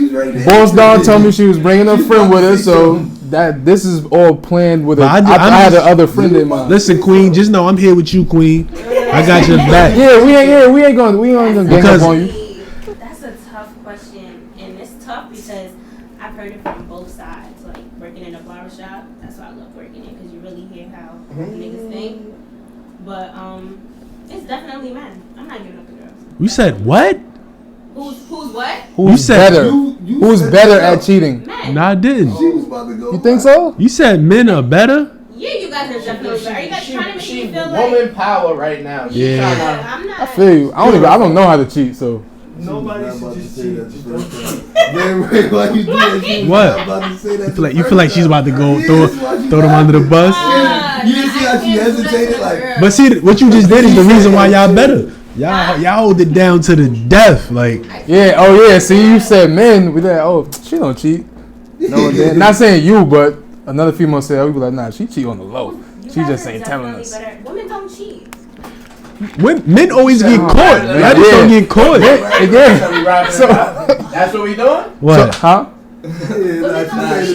Boss Dawn told me she was bringing a friend with her, so that this is all planned with. I had another friend in mind. Listen, Queen, just know I'm here with you, Queen. I got your back. Yeah, we ain't gonna gang up on you. That's a tough question, and it's tough because I've heard it from both sides. Like working in a barbershop, that's why I love working in because you really hear how niggas think. But it's definitely men. I'm not giving up the girls. You said what? Who's what? Who's better? Who's better at cheating? Men. No, I didn't. She was about to go. You think so? You said men are better? Yeah, you guys are definitely better. Are you guys trying to make me feel like? woman power right now. Yeah. I'm not. I feel you. I don't know how to cheat, so. Nobody should just cheat. Just don't cheat. Ray, why you do that? What? I'm about to say that. You feel like she's about to go throw them under the bus? You didn't see how she hesitated, like. But see, what you just did is the reason why y'all better. Y'all hold it down to the death, like. Yeah. Oh yeah. See, you said men. We like, oh, she don't cheat. No, then not saying you, but another female said, we be like, nah, she cheat on the low. She just ain't telling us. Women don't cheat. Men always get caught. Y'all just don't get caught. Yeah. So that's what we doing? What? Huh? She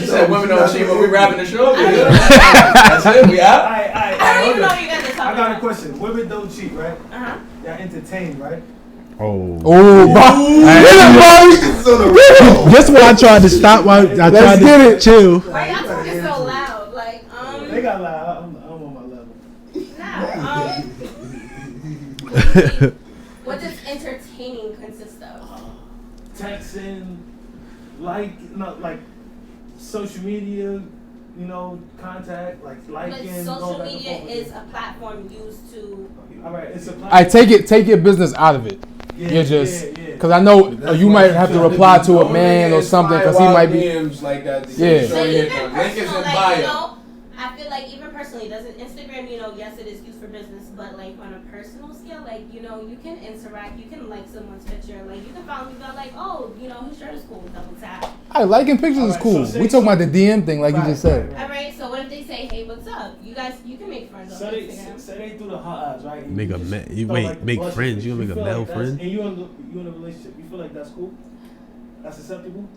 said women don't cheat, but we wrapping the show. That's it. We out. I don't even know what you guys are talking I got a about. question. Women don't cheat, right? Uh-huh. Y'all entertain, right? Oh. Just when I tried to stop, I tried to chill. Why y'all talking so loud? Like, They got loud. I'm on my level. nah, what does entertaining consist of? Texting, like social media, contact, like liking. But social media is a platform used to. All right, it's a platform. I take your business out of it. You're just because I know you might have to reply to a man or something because he might be. Like that. Yeah. But even Link is personal, in like, bio. I feel like even personally, doesn't Instagram, yes, it is used for business, but like on a personal scale, like, you can interact, you can like someone's picture, like you can follow me about like, oh, his shirt is cool, double tap. Liking pictures is cool. We talking about the DM thing, like you just said. Alright, so what if they say, hey, what's up? You can make friends on Instagram. Say they do the hot eyes, right? Make friends. You gonna make a male friend? And you in a relationship, you feel like that's cool? That's acceptable?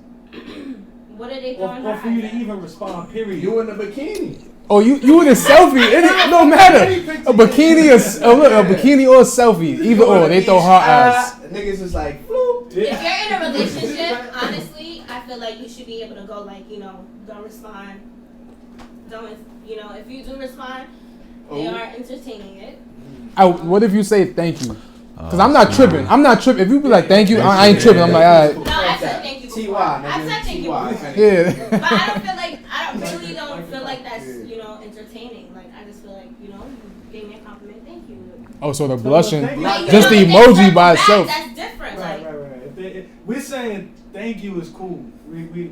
What are they Or throwing for you to even respond, period. You in the bikini. Oh, you in a selfie? It don't matter. A bikini or a bikini or a selfie, either or. They throw hot eyes. Niggas is like, floop. If you're in a relationship, honestly, I feel like you should be able to go like, don't respond. If you do respond, they are entertaining it. What if you say thank you? Because I'm not tripping. If you be like thank you, I ain't tripping. I'm like, all right. No, I said thank you before. I said thank you before. Yeah. But I really don't feel like that's, entertaining. Like, I just feel like, you gave me a compliment, thank you. Oh, so the blushing, Like, just the emoji by itself. That's different. Right. If we're saying thank you is cool. We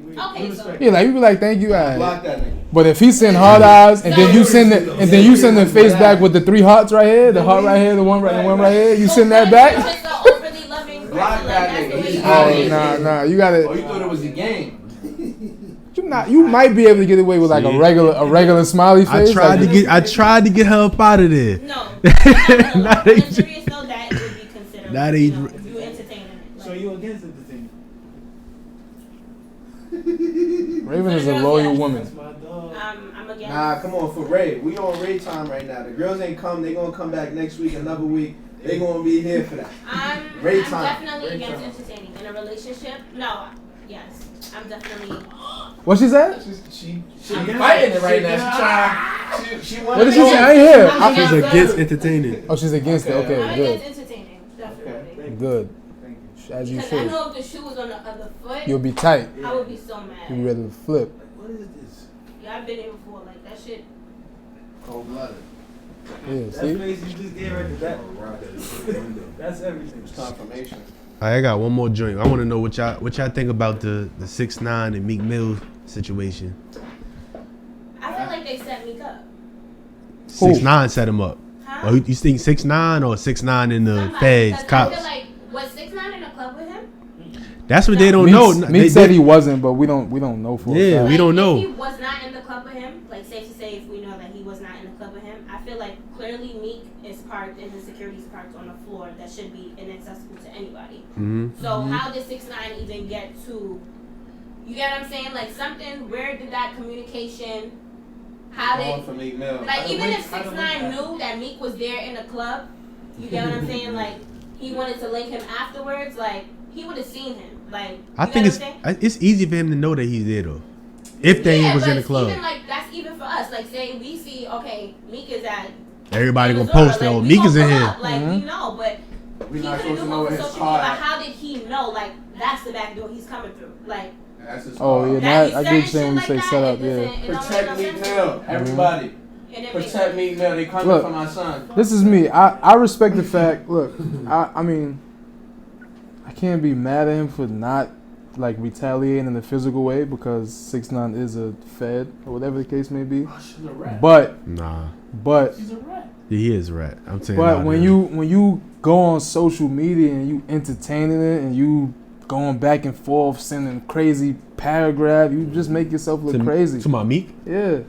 respect. Yeah, like you be like thank you, all right. Block that nigga. But if he send hard eyes and then you send the face back with the 3 hearts right here, the heart right here, the one right here, you send that back. Just an overly loving person. Block that Like, that's the nigga. way you Oh, are. nah, you gotta. Oh, you thought it was the game. You might be able to get away with like a regular smiley face. I tried to get her up out of there. No. On a serious note, that would be considered. That ain't- If you entertain it. So you against entertainment? Raven is a loyal woman. That's my dog. I'm against. Nah, come on, for Ray. We on Ray time right now. The girls ain't come. They gonna come back next week, another week. They gonna be here for that. I'm Ray time. definitely Ray against time. entertaining. In a relationship, no. Yes. I'm definitely. What she said? She fighting it right now. She What did she say? I ain't hear. She's against entertaining. Oh, she's against it. I'm Okay, against entertaining. Definitely. good. As you Because I should. know if the shoe was on the other foot, You'll be tight. I would be so mad. You'll be ready to flip. What is this? Yeah, I've been here before. Like, that shit. cold blooded. Yeah, That see? face you just gave right to that. That's everything. It's confirmation. I got one more joint. I want to know what y'all think about the 6ix9ine and Meek Mill situation. I feel like they set me up. 6ix9ine set him up. Huh? Oh, you think 6ix9ine or 6ix9ine in the Somebody, feds, because cops? I feel like, was 6ix9ine in a club with him? That's what they don't Meek, know. Meek said he wasn't, but we don't know for a fact. We don't know. If he was not in the club with him, like safe to say, if we know that he was not in the club with him, I feel like clearly Meek is parked and his security's parked on the floor that should be inaccessible to anybody. So how did 6ix9ine even get to? You get what I'm saying? Like something. Where did that communication? How did? For Meek Mill. Like even if 6ix9ine knew that Meek was there in the club, you get what I'm saying? Like he wanted to link him afterwards. Like he would have seen him. Like I think it's easy for him to know that he's there though. If they was in the club. Even like that's even for us. Like say we see Meek is at. Everybody gonna post that. Meek is in here. Like we know, but We he not could supposed have to knew know over his social media. But heart. how did he know? Like that's the back door he's coming through. Like. That's his Oh yeah, I get you saying when you say set up. Yeah. Protect Meek Mill, everybody. Protect Meek Mill. They coming for my son. This is me. I respect the fact. Look, I mean, I can't be mad at him for not like retaliating in a physical way because 6ix9ine is a fed or whatever the case may be. Oh, she's a rat. But She's a rat. He is a rat. I'm saying. But when you go on social media and you entertaining it and you going back and forth sending crazy paragraph, you just make yourself look crazy. To my Meek? Yeah.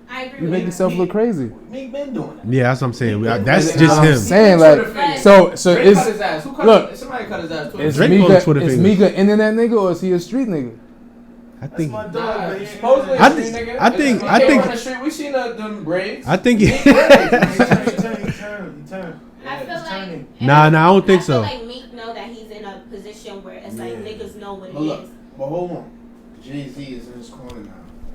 I agree. You make yourself look crazy. Meek been doing it. Yeah, that's what I'm saying. That's just him. I'm saying like so it's cut his ass. Who cut look. Somebody cut his ass. Is Drake Meek an internet nigga or is he a street nigga? I think. That's my dog, but Supposedly I a street think- nigga. I think- He I came think- on the street. We seen them braids. I think. he turned. I feel like turning. Nah, I don't think I feel so. like Meek know that he's in a position where it's like niggas know what it But look, is. but hold on. Jay-Z is in his corner now.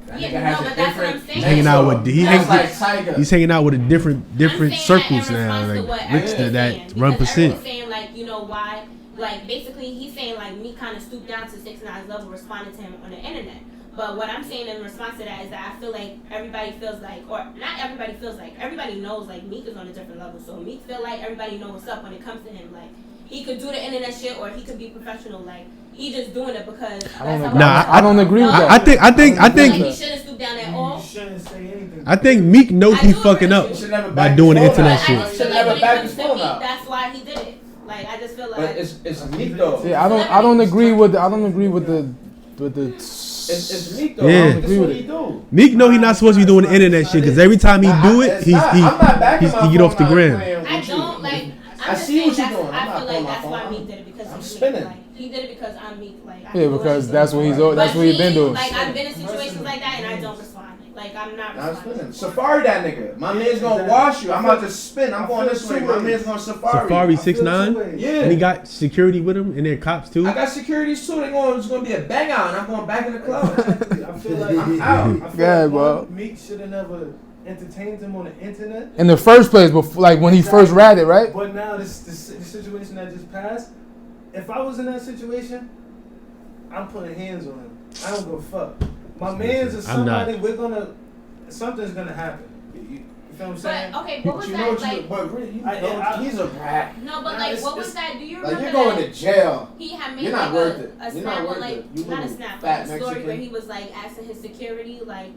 That Yeah, nigga has no, a but that's what I'm different. saying. Hanging out with That's like Tiger. he's hanging out with a different I'm saying circles that in now, response to like what rich everyone's that saying, run because percent. everyone's saying like, you know why? Like basically he's saying like Meek kind of stooped down to 6ix9ine's level, responded to him on the internet. But what I'm saying in response to that is that I feel like everybody feels like, or not everybody feels like, everybody knows like Meek is on a different level. So Meek feel like everybody knows what's up when it comes to him. Like he could do the internet shit or he could be professional. Like he just doing it because I don't agree with that. I think like he shouldn't stoop down at all. You shouldn't say anything. I think Meek knows he fucking up by doing the internet I shit. just feel like when it comes to Meek, that's why he did it. Like I just feel like. But it's Meek though. Yeah, I don't agree with the It's Meek though. Yeah. This is what he do. Meek know he not supposed to be doing the internet shit because every time he do it, he get off the gram. I don't like. I see what you're doing. I I'm feel not like that's pulling my why phone Meek did it because I'm he's spinning. Meek. Like he did it because I'm Meek. Like Yeah, because that's what he's been doing. Like I've been in situations like that and I don't respond. Like I'm not I'm responding. spinning. Safari that nigga. My man's gonna wash you. I'm about to spin. I'm going this way. My man's going Safari. Safari 6ix9ine, Yeah. and he got security with him, and they're cops too. I got securities too. It's gonna be a bang out, and I'm going back in the club. I feel like I'm out. I feel Yeah, like bro. Meek should have never entertained him on the internet. in the first place, before like when he first ratted, right? But now the situation that just passed, if I was in that situation, I'm putting hands on him. I don't give a fuck. My man's is I'm not. somebody. Something's gonna happen. You feel what I'm saying? But okay, what was You know that what like? you but really, you I- know, I- he's a rat. No, but Nah, like, it's- what was it's- that? Do you Like remember you're going that to jail. he had made You're like not worth it. a You're snap not on worth like it. You not a little snap, fat like a story Mexican. where he was like asking his security like,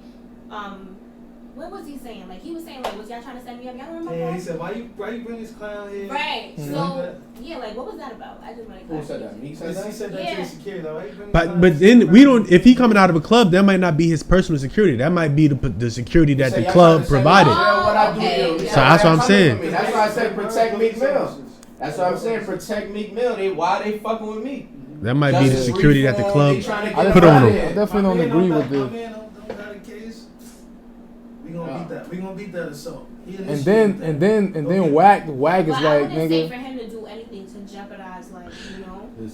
what was he saying? Like he was saying like, was y'all trying to set me up? Y'all remember Yeah, that? he said, why you bring this clown here? Right. Mhm. So yeah, like what was that about? I just want to. Who said that? Meek said He that? said that Yeah. to the security. Like, why you bring this But clown but here? then we don't. If he coming out of a club, that might not be his personal security. That might be the security that the club provided. So that's what I'm saying. That's why I said protect Meek Mill. That's what I'm saying. Protect Meek Mill. Why they fucking with me? That might be the Justice security that the reform, club they trying to I get put on out him. here. I definitely don't agree with My the. man don't got a case. We gonna beat that. We gonna beat that assault. And then whack is But I like wouldn't say for nigga. him to do anything to jeopardize like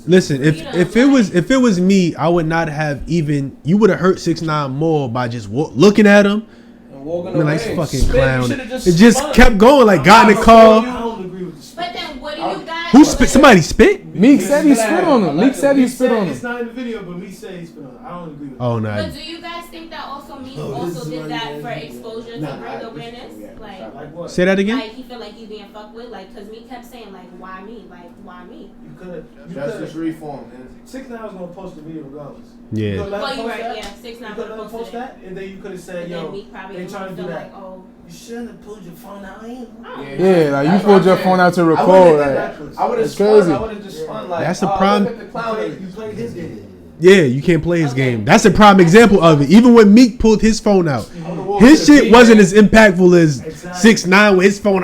Listen, You know, if it was me, I would not have even. You would have hurt 6ix9ine more by just looking at him. And walking I mean, like away. fucking Spin, clown. you It should've just spun. kept going. Like got in the I car. don't agree with this. But then what do you guys? Who spit? Somebody spit? Meek said he spit on him. Meek said he spit on It's him. not in the video, but me say he spit on it. I don't agree with Oh that. no. But do you guys think that also Meek Oh, this also is did what that it for is. exposure to Nah, bring this- awareness? yeah, Like Like what? Say that again. Like he felt like he's being fucked with, like, cause Meek kept saying like, why me? Like, why me? You could Justice have. reform, man. 6ix9ine was gonna post the video regardless. Yeah. You could let Well, him you're post right. that. Yeah, 6ix9ine You would could let him have post posted it. that, and then you could have said, And then "Yo, Meek probably they would trying to do feel that. like, oh, You shouldn't have pulled your phone out." Yeah, like you That's pulled what your I'm phone out to saying. record. I Like would have It's crazy. I would have just fun. Like, That's the look problem. at the clown. You play his game. Yeah, you can't play his game. That's a prime example of it. Even when Meek pulled his phone out, his shit wasn't as impactful as 6ix9ine with his phone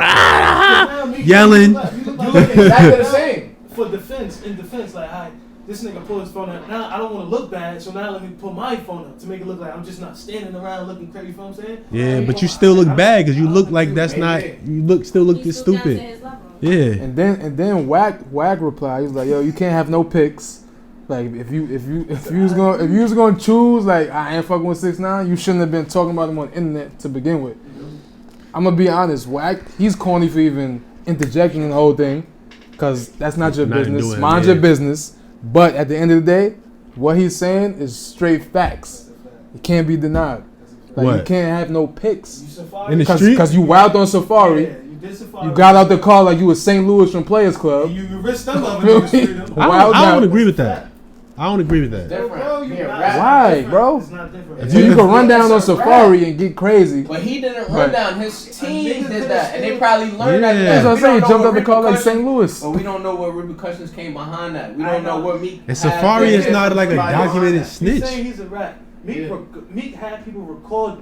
yelling. You look Exactly the same. For defense, like, this nigga pulled his phone out. Now I don't want to look bad, so now let me pull my phone up to make it look like I'm just not standing around looking crazy. You know what I'm saying? Yeah, but you still look bad because you look like that's not. You still look this stupid. Yeah. And then Wack replied. He was like, "Yo, you can't have no pics. Like if you was gonna choose, like I ain't fucking with 6ix9ine, you shouldn't have been talking about him on the internet to begin with." I'm gonna be honest, Wack, he's corny for even interjecting in the whole thing, cause that's not your business. Mind your business. But at the end of the day, what he's saying is straight facts. It can't be denied. Like What? you can't have no pics In the street? because you wild on Safari. Yeah, you did Safari. You got out the car like you was St. Louis from Players Club. You risked them up in the street. Wild I out. don't agree with that. I don't agree with that. Different. You're Yeah, not- rap. Why, different. bro? It's not different. So you can run down on It's a Safari rap. and get crazy. But he didn't run Right. down. His team nigga did that, and they could've probably learned that. Yeah. That's what I'm We saying. He don't know jumped out what the car like repercussions- St. Louis. But we don't know what repercussions came behind that. We I don't know know. what Meek. And had Safari to is do. not like a documented He's snitch. saying he's a rat. Meek had people record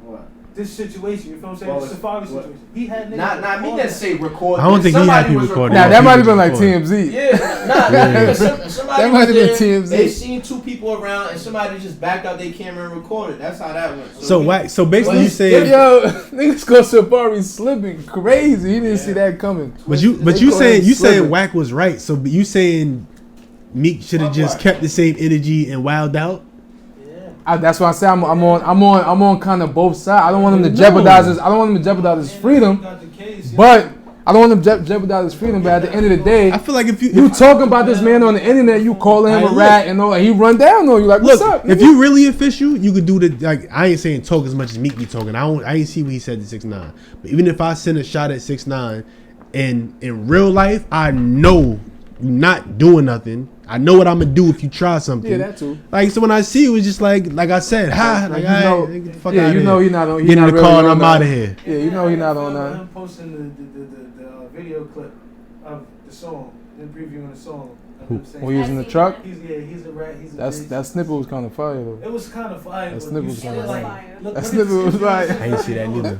What? this situation. You feel what I'm saying? Well, The Safari what? situation. He had niggas Not me record that that. say record. I don't think he had Somebody people was recording. Now Yeah, that might have people been like recording. TMZ. Yeah, somebody That might have was been there, TMZ. They seen two people around, and somebody just backed out their camera and recorded. That's how that went. So Wack. So basically, Well, you saying, Yo, niggas go Safari slipping crazy. He didn't see that coming. but you They saying slipping. Wack was right. So you saying Meek should have just kept the same energy and wilded out. That's why I say I'm on kind of both sides. I don't want him to jeopardize his. I don't want him to jeopardize his freedom. But I don't want him to jeopardize his freedom. But at the end of the day, I feel like if you talking about this man on the internet, you calling him a rat and all. He run down on you like, what's look, up? if nigga? you really official, you could do the like. I ain't saying talk as much as Meek be talking. I ain't see what he said to 6ix9ine. But even if I send a shot at 6ix9ine, and in real life, I know you not doing nothing. I know what I'm gonna do if you try something. Yeah, that too. Like so, when I see you, it's just like I said, hi. Like, you know, get the fuck yeah, outta you know here. he not on. He Get in not the really car and on I'm that. out of here. Yeah, you know he not on I'm that. posting the video clip of the song, then previewing the song. When he was in the truck, He's a rat. He's a bitch. that snippet was kind of fire though. It was kind of fire. That but snippet you was see kinda it fire. like, look, That look snippet at was this- fire. I ain't see that neither.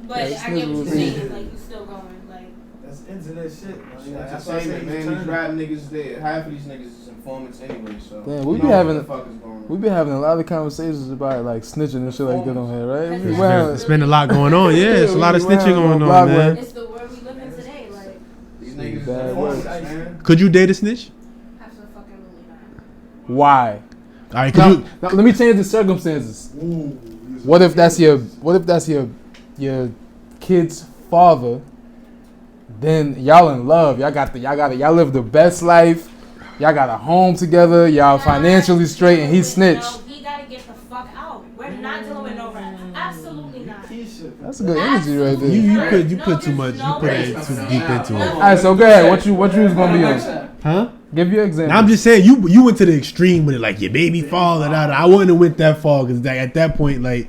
But I get what you're saying. Like you still going. Like That's internet shit. That's what I'm saying, man. These rap niggas, half of these niggas is informants anyway. So Damn, we you be know having what the fuck is going on. we been having a lot of conversations about like snitching and shit like that on here, right? We It's went- It's been a lot going on. Yeah, it's a lot of we went snitching on going on, Blockwerk. man. it's the world we live in today. Like These niggas is Bad informants, words. man. Could you date a snitch? absolutely not. Why? All right, Now, could you? now, let me change the circumstances. What if that's your kid's father? Then y'all in love. Y'all live the best life. Y'all got a home together. Y'all financially straight, and he snitched. No, he gotta get the fuck out. We're not dealing with no rats. Absolutely not. That's a good energy right there. You put too much. You put it too deep into All it. right, so go ahead. What you was gonna be on? Huh? Give you an example. Now I'm just saying you went to the extreme with it, like your baby father. I wouldn't have went that far because at that point, like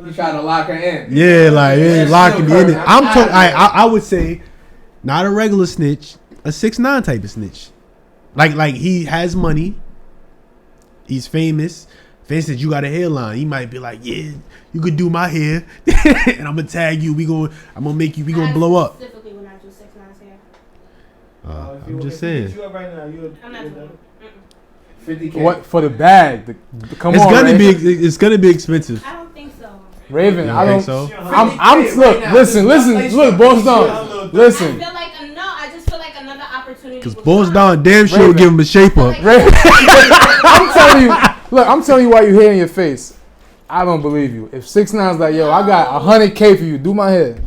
You try to lock her in. yeah, like it ain't locking me in it. Still I'm talking. I would say not a regular snitch, a 6ix9ine type of snitch. Like he has money. He's famous. For instance, you got a hairline. He might be like, yeah, you could do my hair, and I'm gonna tag you. I'm gonna make you. We gonna blow up. Specifically when I do 6ix9ine's hair. I'm just saying. You up right now? I'm not doing it. 50K. What for the bag? Come It's on, gonna Raven. it's gonna be expensive. I don't think so. Raven. You I think don't. so? I'm look. Listen. Look, Boss Don. Listen. I feel like I just feel like another opportunity. Because will Boss come. Don damn sure Raven. give him a shape up. Raven. I'm telling you. Look, I'm telling you why you hair in your face. I don't believe you. If 6ix9ine's like, yo, I got 100K for you, do my hair.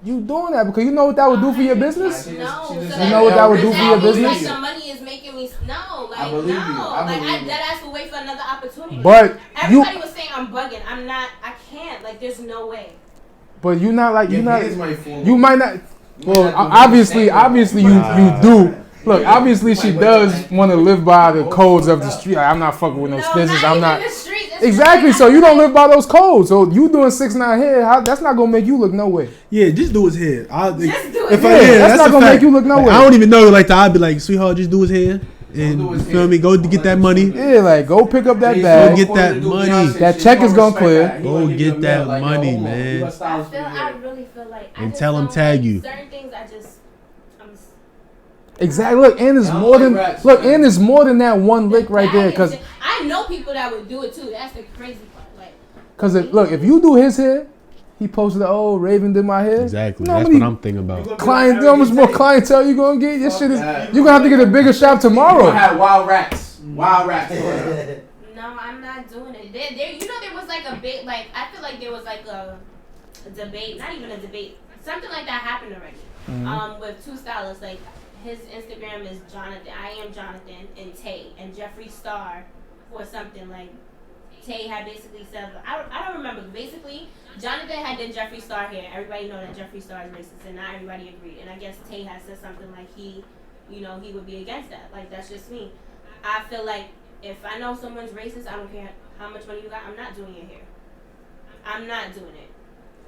You doing that because you know what that would do for your business? No, You You know what that would do for your business? Like the money is making me no, like I believe you. no, I like believe you. that ass will wait for another opportunity. But everybody was saying I'm bugging. I'm not. I can't. Like there's no way. But you not like you not. Here's my phone. You might not. Well, might not do obviously the you do. Look, obviously she does want to live by the codes of the street. Like, I'm not fucking with no snitches. I'm not. In the streets. It's Exactly. like, So you don't live by those codes. So you doing 6ix9ine hair? That's not gonna make you look no way. Yeah, just do his hair. Just do That's not gonna make you look nowhere. I don't even know. Like, I'd be like, sweetheart, just do his hair. And you feel me? Go get that money. Yeah, like go pick up that bag. Go get that money. That check is gonna clear. Go get that money, man. I really feel like. And tell him tag you. Certain things I just. Exactly. Look, and it's more than that one lick right there. Cause I know people that would do it too. That's the crazy part. Like. Cause if you do his hair, he posted, "Oh, Raven did my hair." Exactly. That's what I'm thinking about. How much more clientele you gonna get? Your shit is. You gonna have to get a bigger shop tomorrow. You have wild rats. Wild rats. No, I'm not doing it. There was like a big, like, I feel like there was like a debate, not even a debate, something like that happened already. With two stylists, like his Instagram is Jonathan, I am Jonathan, and Tay, and Jeffree Star, or something like. Tay had basically said, I don't remember. Basically, Jonathan had done Jeffree Star hair. Everybody know that Jeffree Star is racist, and not everybody agreed. And I guess Tay had said something like he would be against that. Like, that's just me. I feel like if I know someone's racist, I don't care how much money you got. I'm not doing your hair. I'm not doing it.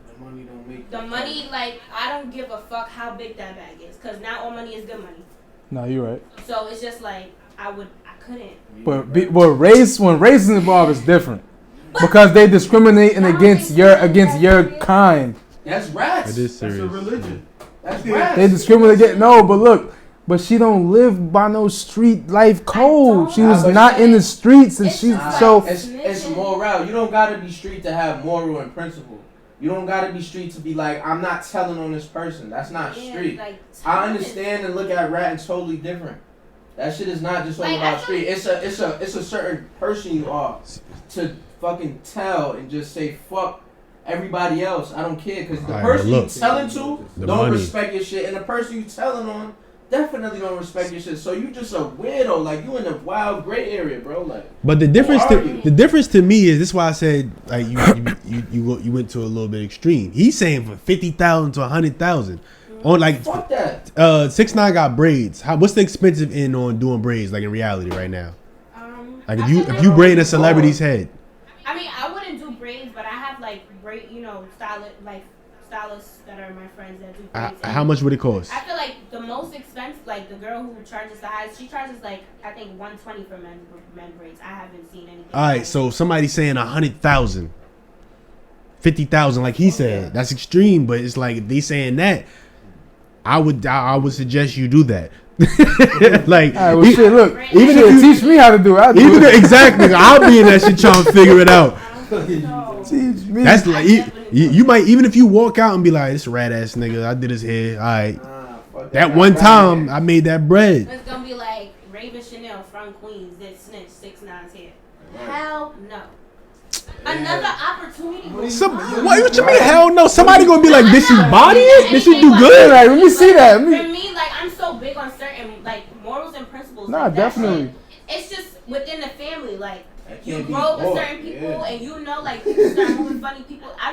The money don't make the money. Like, I don't give a fuck how big that bag is, because not all money is good money. No, you're right. So it's just like I couldn't. But when race is involved, it's different because they discriminating against your kind. That's rats. It is serious. That's a religion. That's rats. They discriminate. No, but look. But she don't live by no street life code. She was not in the streets, and it's moral. You don't gotta be street to have moral and principle. You don't gotta be street to be like, I'm not telling on this person. That's not street. Like, I understand and look at ratting totally different. That shit is not just all about street. It's a certain person you are to fucking tell and just say fuck everybody else. I don't care, because the person you telling to don't respect your shit, and the person you telling on definitely don't respect your shit. So you just a weirdo. Like, you in the wild gray area, bro. Like, but the difference to me is, this is why I said like you went to a little bit extreme. He's saying from 50,000 to 100,000 on, like, fuck that. 6ix9ine got braids. What's the expensive end on doing braids, like, in reality right now? Like, if you braid a celebrity's head. I mean, I wouldn't do braids, but I have like stylists that are my friends that do braids. How much would it cost? I feel like the most expensive, like the girl who charges the highest, she charges like I think $120 for men braids. I haven't seen anything. All right, so somebody's saying 100,000, 50,000, like he said. That's extreme, but it's like, if they saying that, I would suggest you do that. Like, shit, look, even if you teach me how to do it, exactly, I'll be in that shit trying to figure it out. Teach me. That's like, you might, even if you walk out and be like, this rat ass nigga, I did his hair, all right. That one time I made that bread. It's gonna be like Raven Shaneal from Queens that snitched 6ix9ine's hair. Hell no. Another opportunity. What you mean? Hell no. Somebody gonna be like, did she body it? Did she do good? Like, let me see that. For me, like, I'm so big on certain like morals and principles. Nah, like, definitely. It's just within the family, like. You grow up with certain people, and you know, like, people start moving funny people. I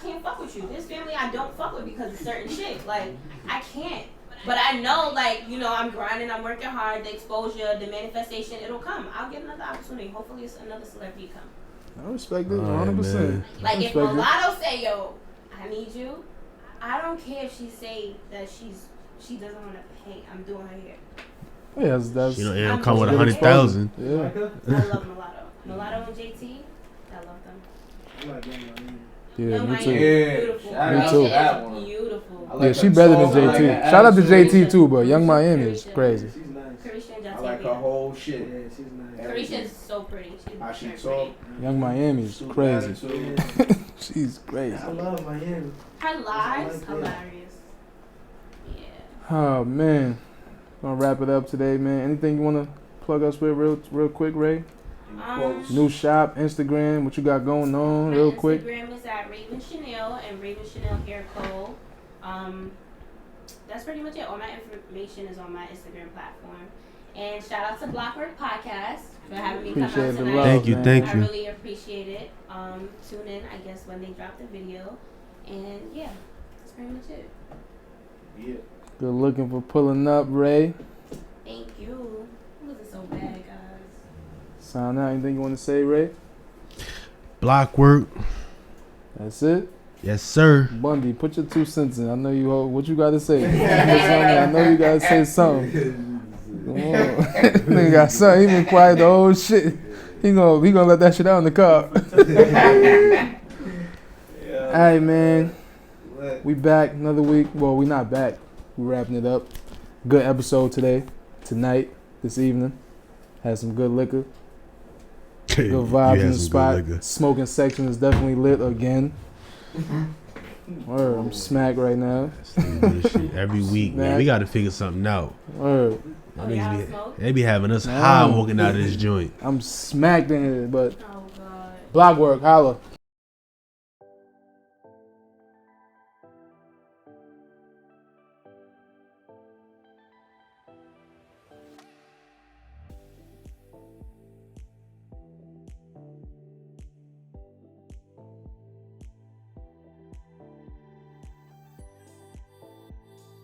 can't fuck with you. This family I don't fuck with because of certain shit. Like, I can't. But I know, like, I'm grinding, I'm working hard, the exposure, the manifestation, it'll come. I'll get another opportunity. Hopefully it's another celebrity come. I respect it 100%. Like, if Mulatto say, yo, I need you, I don't care if she say that she doesn't want to pay. I'm doing her hair. Yeah, that's it don't come with 100,000. Yeah. I love Mulatto. Mulatto and JT, I love them. I like them. Yeah, me too. Beautiful. Me too. It's beautiful. Yeah, she better than JT. Shout out to JT too, but Young Miami is crazy. She's nice. I like her whole shit. Yeah, she's nice. Carisha is so pretty. She talk. Young Miami is crazy. She's crazy. I love Miami. Her lives hilarious. Yeah. Oh man, gonna wrap it up today, man. Anything you wanna plug us with real quick, Ray? New shop, Instagram, what you got going on, real quick? Instagram is at Raven Shaneal and Raven Shaneal Hair Co. That's pretty much it. All my information is on my Instagram platform. And shout out to Blockwerk Podcast for having me come out tonight. Thank you. I really appreciate it. Tune in, I guess, when they drop the video. And yeah, that's pretty much it. Yeah. Good looking for pulling up, Ray. Thank you. It wasn't so bad, guys. Sound out. Anything you want to say, Ray? Blockwerk. That's it. Yes, sir. Bundy, put your 2 cents in. I know you. What you got to say? I know you got to say something. Come on. Nigga got something. He been quiet the whole shit. He gonna let that shit out in the car. All right, man. We back another week. Well, we not back. We wrapping it up. Good episode tonight, this evening. Had some good liquor. Good vibes in the spot. Smoking section is definitely lit again. Word, I'm smacked right now. Every week, man. We got to figure something out. Word. They be having us high walking out of this joint. I'm smacked in here, but Blockwerk, holla.